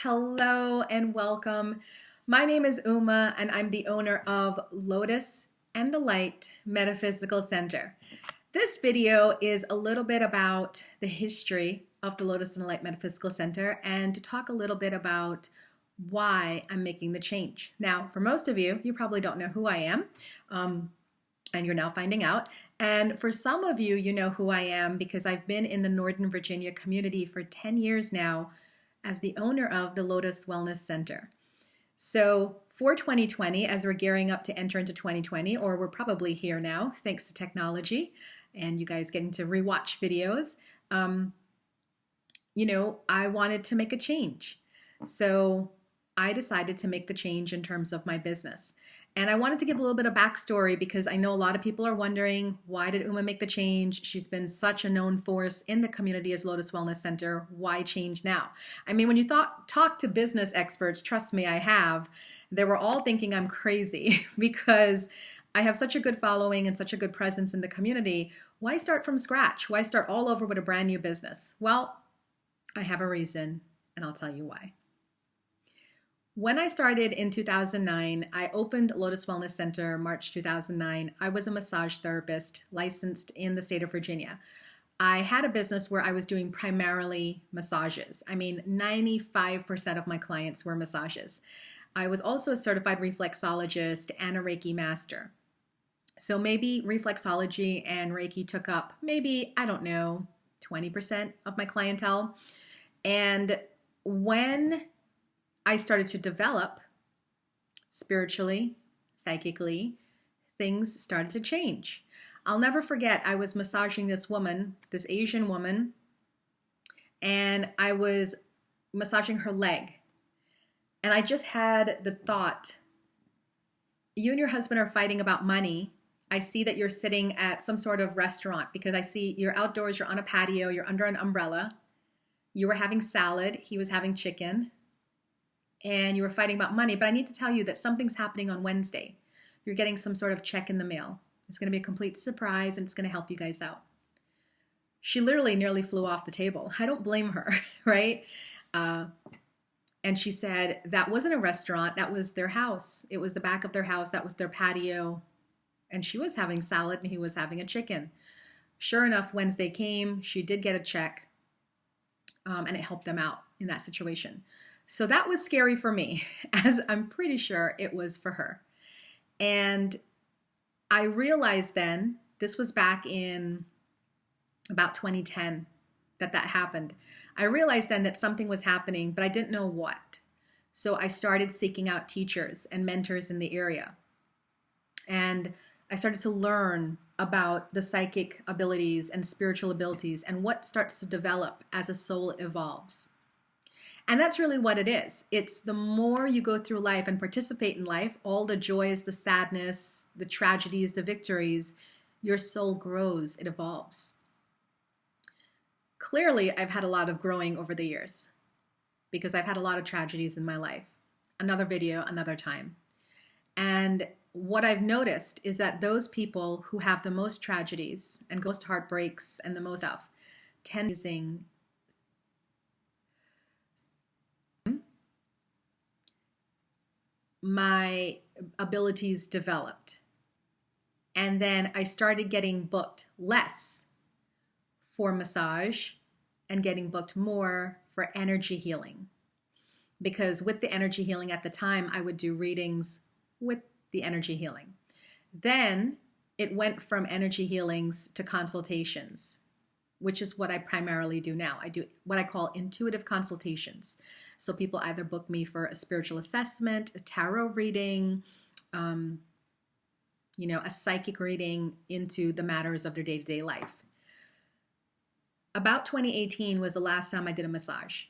Hello and welcome. My name is Uma and I'm the owner of Lotus and the Light Metaphysical Center. This video is a little bit about the history of the Lotus and the Light Metaphysical Center and to talk a little bit about why I'm making the change. Now, for most of you, you probably don't know who I am. And you're now finding out. And for some of you, you know who I am because I've been in the Northern Virginia community for 10 years now as the owner of the Lotus Wellness Center. So for 2020, as we're gearing up to enter into 2020, or we're probably here now, thanks to technology and you guys getting to rewatch videos, I wanted to make a change. So I decided to make the change in terms of my business. And I wanted to give a little bit of backstory because I know a lot of people are wondering, why did Uma make the change? She's been such a known force in the community as Lotus Wellness Center. Why change now? I mean, when you talk to business experts, trust me, I have, they were all thinking I'm crazy because I have such a good following and such a good presence in the community. Why start from scratch? Why start all over with a brand new business? Well, I have a reason, and I'll tell you why. When I started in 2009, I opened Lotus Wellness Center March 2009. I was a massage therapist licensed in the state of Virginia. I had a business where I was doing primarily massages. I mean, 95% of my clients were massages. I was also a certified reflexologist and a Reiki master. So maybe reflexology and Reiki took up maybe, I don't know, 20% of my clientele. And when I started to develop spiritually, psychically, things started to change. I'll never forget, I was massaging this woman, this Asian woman, and I was massaging her leg. And I just had the thought, you and your husband are fighting about money. I see that you're sitting at some sort of restaurant because I see you're outdoors, you're on a patio, you're under an umbrella. You were having salad, he was having chicken. And you were fighting about money, but I need to tell you that something's happening on Wednesday. You're getting some sort of check in the mail. It's going to be a complete surprise and it's going to help you guys out. She literally nearly flew off the table. I don't blame her, right? And she said, that wasn't a restaurant, that was their house. It was the back of their house, that was their patio. And she was having salad and he was having a chicken. Sure enough, Wednesday came, she did get a check, and it helped them out in that situation. So that was scary for me, as I'm pretty sure it was for her. And I realized then, this was back in about 2010, that happened. I realized then that something was happening, but I didn't know what. So I started seeking out teachers and mentors in the area. And I started to learn about the psychic abilities and spiritual abilities and what starts to develop as a soul evolves. And that's really what it is. It's the more you go through life and participate in life, all the joys, the sadness, the tragedies, the victories, your soul grows, it evolves. Clearly, I've had a lot of growing over the years because I've had a lot of tragedies in my life. Another video, another time. And what I've noticed is that those people who have the most tragedies and most heartbreaks and the most stuff tend to sing. My abilities developed. And then I started getting booked less for massage and getting booked more for energy healing. Because with the energy healing at the time, I would do readings with the energy healing. Then it went from energy healings to consultations, which is what I primarily do now. I do what I call intuitive consultations. So people either book me for a spiritual assessment, a tarot reading, a psychic reading into the matters of their day-to-day life. About 2018 was the last time I did a massage.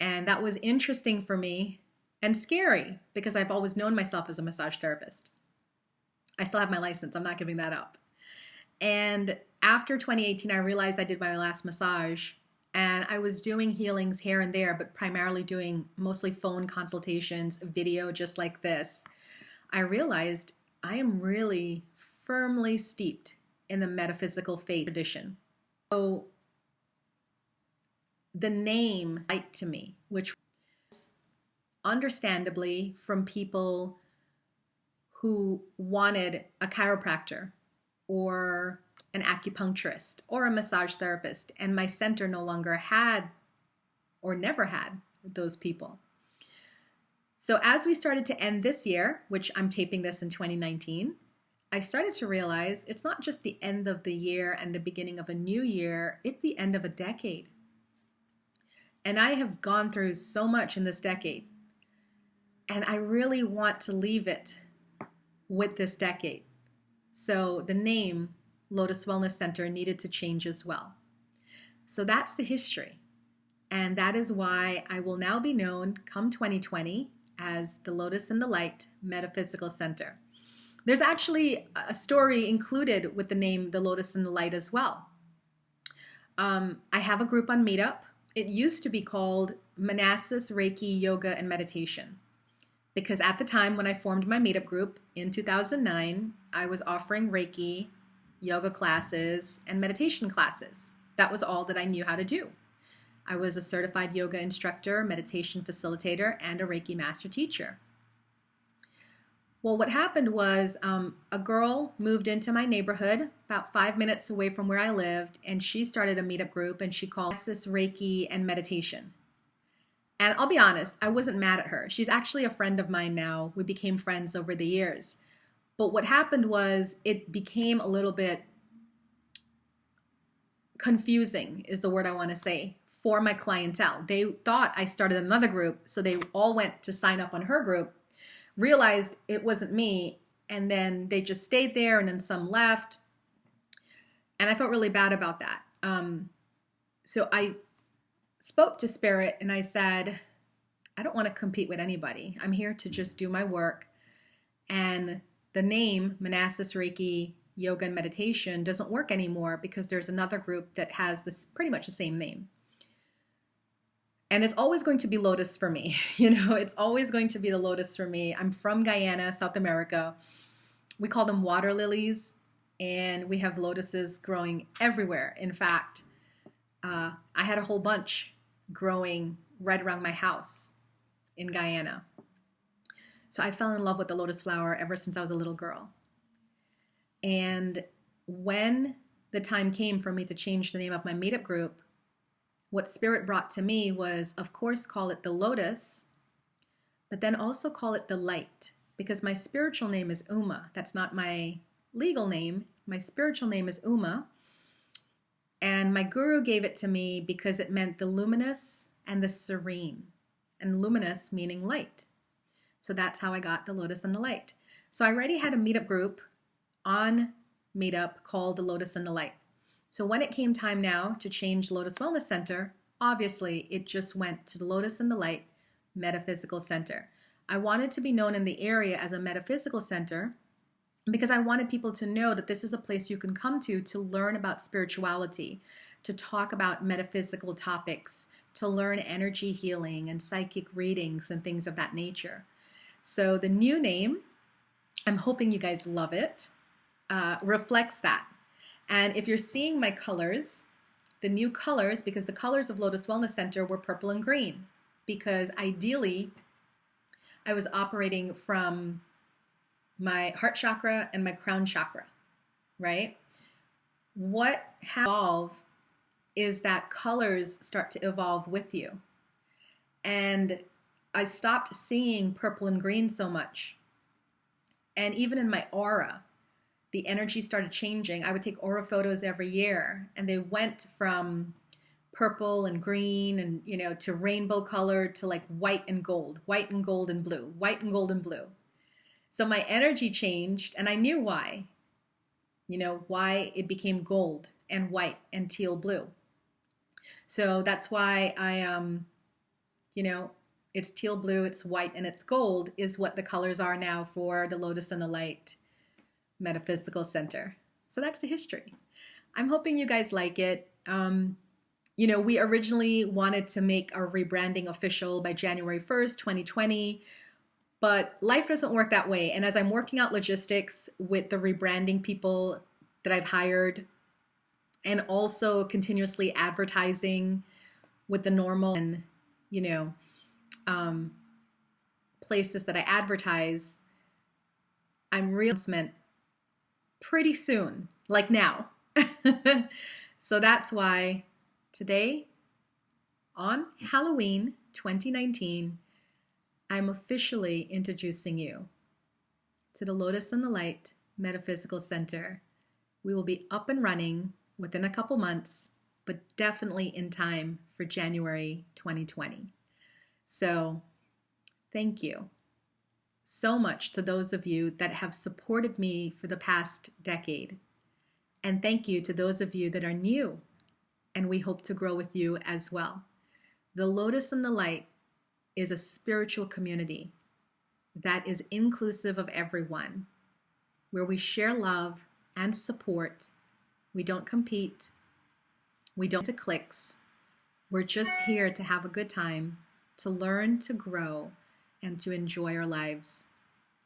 And that was interesting for me and scary because I've always known myself as a massage therapist. I still have my license. I'm not giving that up. And after 2018, I realized I did my last massage and I was doing healings here and there, but primarily doing mostly phone consultations, video just like this. I realized I am really firmly steeped in the metaphysical faith tradition. So the name light to me, which understandably from people who wanted a chiropractor or an acupuncturist or a massage therapist. And my center no longer had or never had those people. So as we started to end this year, which I'm taping this in 2019, I started to realize it's not just the end of the year and the beginning of a new year, it's the end of a decade. And I have gone through so much in this decade. And I really want to leave it with this decade. So the name Lotus Wellness Center needed to change as well. So that's the history. And that is why I will now be known come 2020 as the Lotus and the Light Metaphysical Center. There's actually a story included with the name the Lotus and the Light as well. I have a group on Meetup. It used to be called Manassas Reiki Yoga and Meditation, because at the time when I formed my Meetup group in 2009, I was offering Reiki, yoga classes, and meditation classes. That was all that I knew how to do. I was a certified yoga instructor, meditation facilitator, and a Reiki master teacher. Well, what happened was a girl moved into my neighborhood about 5 minutes away from where I lived, and she started a Meetup group, and she called this Reiki and Meditation. And I'll be honest, I wasn't mad at her. She's actually a friend of mine now. We became friends over the years. But what happened was it became a little bit confusing, is the word I want to say, for my clientele. They thought I started another group, so they all went to sign up on her group, realized it wasn't me, and then they just stayed there, and then some left. And I felt really bad about that. So I spoke to Spirit and I said, I don't want to compete with anybody. I'm here to just do my work. And the name Manassas Reiki Yoga and Meditation doesn't work anymore because there's another group that has this pretty much the same name. And it's always going to be Lotus for me. It's always going to be the Lotus for me. I'm from Guyana, South America. We call them water lilies, and we have lotuses growing everywhere. In fact, I had a whole bunch growing right around my house in Guyana. So I fell in love with the lotus flower ever since I was a little girl. And when the time came for me to change the name of my Meetup group, what Spirit brought to me was, of course, call it the Lotus, but then also call it the Light, because my spiritual name is Uma. That's not my legal name. My spiritual name is Uma. And my guru gave it to me because it meant the luminous and the serene, and luminous meaning light. So that's how I got the Lotus and the Light. So I already had a Meetup group on Meetup called the Lotus and the Light. So when it came time now to change Lotus Wellness Center, obviously it just went to the Lotus and the Light Metaphysical Center. I wanted to be known in the area as a metaphysical center because I wanted people to know that this is a place you can come to learn about spirituality, to talk about metaphysical topics, to learn energy healing and psychic readings and things of that nature. So the new name, I'm hoping you guys love it, reflects that. And if you're seeing my colors, the new colors, because the colors of Lotus Wellness Center were purple and green, because ideally I was operating from my heart chakra and my crown chakra, right? What has evolved is that colors start to evolve with you. And I stopped seeing purple and green so much. And even in my aura, the energy started changing. I would take aura photos every year, and they went from purple and green and, to rainbow color to like white and gold and blue, white and gold and blue. So my energy changed, and I knew why, why it became gold and white and teal blue. So that's why it's teal blue, it's white, and it's gold is what the colors are now for the Lotus and the Light Metaphysical Center. So that's the history. I'm hoping you guys like it. We originally wanted to make our rebranding official by January 1st, 2020, but life doesn't work that way. And as I'm working out logistics with the rebranding people that I've hired and also continuously advertising with the normal and, you know, um, places that I advertise. I'm really pretty soon, like now. So that's why today, on Halloween 2019, I'm officially introducing you to the Lotus and the Light Metaphysical Center. We will be up and running within a couple months, but definitely in time for January 2020. So thank you so much to those of you that have supported me for the past decade. And thank you to those of you that are new, and we hope to grow with you as well. The Lotus and the Light is a spiritual community that is inclusive of everyone, where we share love and support. We don't compete. We don't to clicks. We're just here to have a good time, to learn, to grow, and to enjoy our lives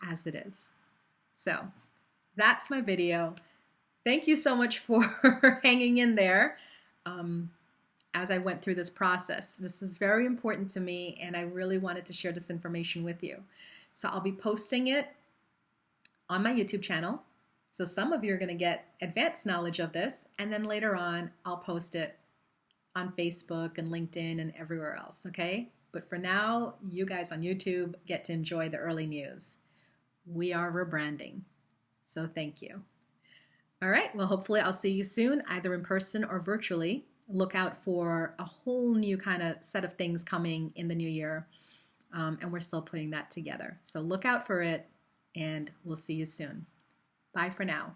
as it is. So that's my video. Thank you so much for hanging in there as I went through this process. This is very important to me, and I really wanted to share this information with you. So I'll be posting it on my YouTube channel. So some of you are going to get advanced knowledge of this, and then later on, I'll post it on Facebook and LinkedIn and everywhere else, okay? But for now, you guys on YouTube get to enjoy the early news. We are rebranding, so thank you. All right, well, hopefully I'll see you soon, either in person or virtually. Look out for a whole new kind of set of things coming in the new year, and we're still putting that together. So look out for it, and we'll see you soon. Bye for now.